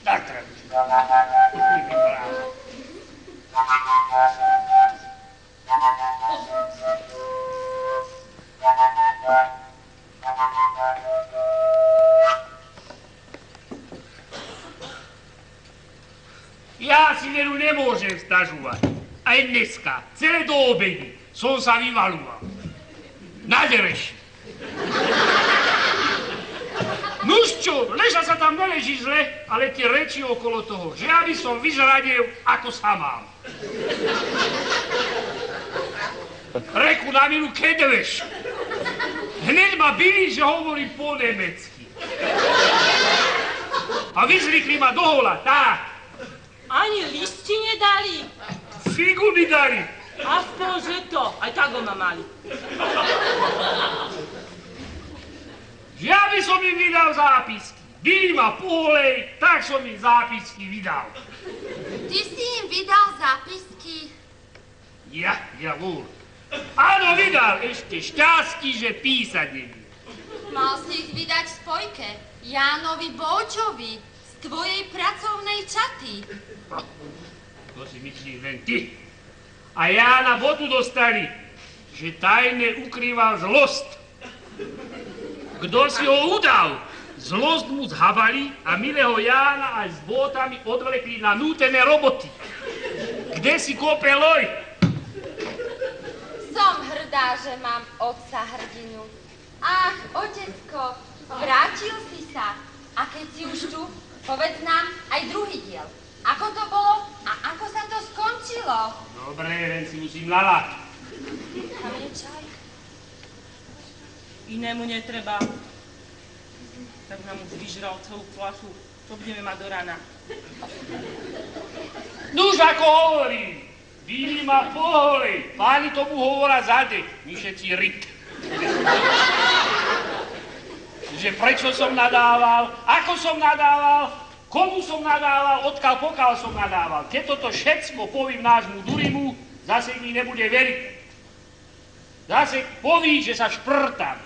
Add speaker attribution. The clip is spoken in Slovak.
Speaker 1: Tak treba. Ja si veru nemôžem stažovať. Aj dneska, celé do obedy, som sa vyvaľoval. Na dereši. Nuž čo, leža sa tam neleží zle, ale tie reči okolo toho, že ja by som vyzradil, ako sa mám. Reku na milu kedveš. Hneď ma bili, že hovorím po nemecky. A vyzlikli ma do hola, tak.
Speaker 2: Ani list ti nedali?
Speaker 1: Figu mi dali.
Speaker 2: Aspoň, že to. Aj tak ho ma mali.
Speaker 1: Ja by som im vydal zápisky. Bili ma poholej, tak som im zápisky vydal.
Speaker 3: Ty si im vydal zápisky?
Speaker 1: Ja bol. Áno, vydal. Ešte šťastí, že písať nevie.
Speaker 3: Mal si ich vydať v spojke. Jánovi Boučovi z tvojej pracovnej čaty.
Speaker 1: To si myslíš len ty. A Jána botu dostali, že tajne ukrýval zlost. Kto si ho udal? Zlost mu zhabali a milého Jána aj s botami odvlekli na nútené roboty. Kde si kope loj?
Speaker 3: Som hrdá, že mám otca hrdinu. Ach, otecko, vrátil si sa. A keď si už tu, povedz nám aj druhý diel. Ako to bolo a ako sa to skončilo?
Speaker 1: Dobre, len si musím nalať.
Speaker 3: Tam je čaj.
Speaker 2: Inému netreba. Tak nám už vyžral celú fľašu. Čo budeme mať do rána?
Speaker 1: Nuž ako hovorím, bili ma poholej. Páni tomu hovoria zadek, my všetci ryk. Že prečo som nadával, ako som nadával, komu som nadával, odkiaľ pokiaľ som nadával. Keď toto všetko povím nášmu Durimu, zase mi nebude veriť. Zase poví, že sa šprtam.